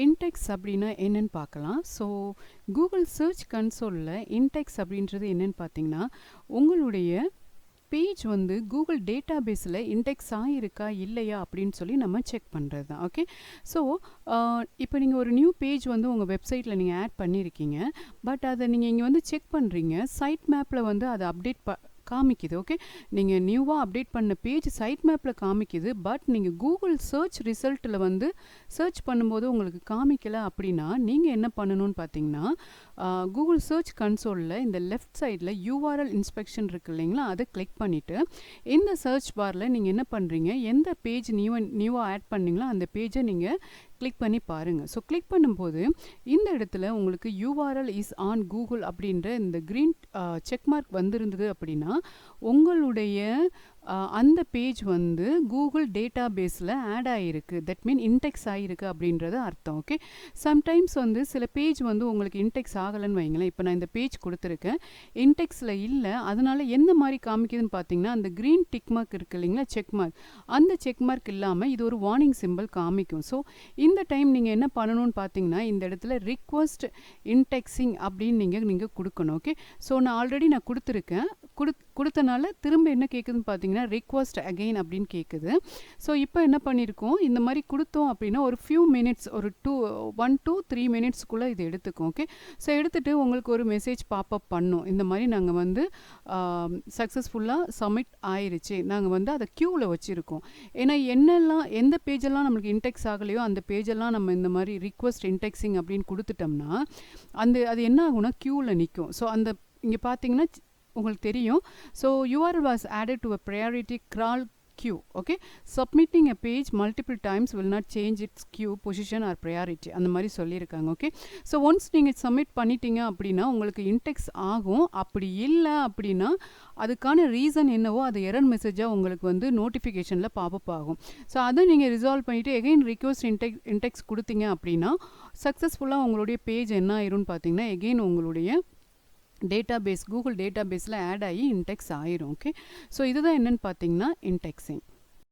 Index அப்படின்னா என்னன்னு பார்க்கலாம். ஸோ கூகுள் சர்ச் கன்சோலில் இன்டெக்ஸ் அப்படின்றது என்னன்னு பார்த்தீங்கன்னா, உங்களுடைய பேஜ் வந்து கூகுள் டேட்டா பேஸில் இன்டெக்ஸ் ஆகிருக்கா இல்லையா அப்படின்னு சொல்லி நம்ம செக் பண்ணுறது தான். ஓகே. ஸோ இப்போ நீங்கள் ஒரு நியூ பேஜ் வந்து உங்கள் வெப்சைட்டில் நீங்கள் ஆட் பண்ணியிருக்கீங்க. பட் அதை நீங்கள் இங்கே வந்து செக் பண்ணுறீங்க. சைட் மேப்பில் வந்து அதை அப்டேட் காமிக்குது. ஓகே. நீங்கள் நியூவாக அப்டேட் பண்ண பேஜ் சைட் மேப்பில் காமிக்குது. பட் நீங்கள் கூகுள் சர்ச் ரிசல்ட்டில் வந்து சர்ச் பண்ணும்போது உங்களுக்கு காமிக்கலை அப்படின்னா நீங்கள் என்ன பண்ணணும்னு பார்த்தீங்கன்னா, கூகுள் சர்ச் கன்சோலில் இந்த லெஃப்ட் சைடில் யூஆர்எல் இன்ஸ்பெக்ஷன் இருக்குது இல்லைங்களா, அதை கிளிக் பண்ணிவிட்டு இந்த சர்ச் பாரில் நீங்கள் என்ன பண்ணுறீங்க, எந்த பேஜ் நியூவாக ஆட் பண்ணீங்களோ அந்த பேஜை நீங்கள் கிளிக் பண்ணி பாருங்கள். ஸோ கிளிக் பண்ணும்போது இந்த இடத்துல உங்களுக்கு யூஆர்எல் இஸ் ஆன் கூகுள் அப்படின்ற இந்த க்ரீன் செக் மார்க் வந்திருந்தது அப்படின்னா உங்களுடைய அந்த பேஜ் வந்து கூகுள் டேட்டா பேஸில் ஆட் ஆகிருக்கு. தட் மீன் இன்டெக்ஸ் ஆகிருக்கு அப்படின்றது அர்த்தம். ஓகே. சம்டைம்ஸ் வந்து சில பேஜ் வந்து உங்களுக்கு இன்டெக்ஸ் ஆகலைன்னு வைங்களேன். இப்போ நான் இந்த பேஜ் கொடுத்துருக்கேன், இன்டெக்ஸில் இல்லை. அதனால் எந்த மாதிரி காமிக்குதுன்னு பார்த்தீங்கன்னா, அந்த க்ரீன் டிக் மார்க் இருக்குது இல்லைங்களா, செக் மார்க், அந்த செக் மார்க் இல்லாமல் இது ஒரு வார்னிங் சிம்பிள் காமிக்கும். ஸோ இந்த டைம் நீங்கள் என்ன பண்ணணும்னு பார்த்தீங்கன்னா, இந்த இடத்துல ரிக்வஸ்ட் இன்டெக்ஸிங் அப்படின்னு நீங்கள் கொடுக்கணும். ஓகே. ஸோ நான் ஆல்ரெடி கொடுத்துருக்கேன். கொடுத்தனால திரும்ப என்ன கேட்குதுன்னு பார்த்தீங்கன்னா, ரிக்வஸ்ட் அகெயின் அப்படின்னு கேட்குது. ஸோ இப்போ என்ன பண்ணியிருக்கோம், இந்த மாதிரி கொடுத்தோம் அப்படின்னா ஒரு ஃபியூ மினிட்ஸ், ஒரு 1 to 3 மினிட்ஸ்க்குள்ளே இது எடுத்துக்கும். ஓகே. ஸோ எடுத்துகிட்டு உங்களுக்கு ஒரு மெசேஜ் பாப்அப் பண்ணும். இந்த மாதிரி நாங்கள் வந்து சக்ஸஸ்ஃபுல்லாக சப்மிட் ஆயிருச்சு, நாங்கள் வந்து அதை க்யூவில் வச்சுருக்கோம். ஏன்னா எந்த பேஜெல்லாம் நம்மளுக்கு இன்டெக்ஸ் ஆகலையோ அந்த பேஜெல்லாம் நம்ம இந்த மாதிரி ரிக்வஸ்ட் இன்டெக்ஸிங் அப்படின்னு கொடுத்துட்டோம்னா அது என்ன ஆகும்னா க்யூவில் நிற்கும். ஸோ இங்கே பார்த்தீங்கன்னா உங்களுக்கு தெரியும். So URL was added to a priority crawl queue. Okay. Submitting a page multiple times will not change its queue position or priority. அந்த மாதிரி சொல்லியிருக்காங்க. ஓகே. ஸோ ஒன்ஸ் நீங்கள் சப்மிட் பண்ணிட்டீங்க அப்படின்னா உங்களுக்கு இன்டெக்ஸ் ஆகும். அப்படி இல்லை அப்படின்னா அதுக்கான ரீசன் என்னவோ அது எரர் மெசேஜாக உங்களுக்கு வந்து நோட்டிஃபிகேஷனில் பாப்பப் ஆகும். ஸோ அதை நீங்கள் ரிசால்வ் பண்ணிவிட்டு எகெயின் ரிக்வஸ்ட் இன்டெக்ஸ் கொடுத்தீங்க அப்படின்னா சக்ஸஸ்ஃபுல்லாக உங்களுடைய பேஜ் என்ன ஆயிரும்னு பார்த்தீங்கன்னா எகெயின் உங்களுடைய டேட்டாபேஸ் கூகுள் டேட்டாபேஸில் ஆட் ஆகி இன்டெக்ஸ் ஆயிரும். ஓகே. ஸோ இதுதான் என்னென்னு பார்த்தீங்கன்னா இன்டெக்ஸிங்.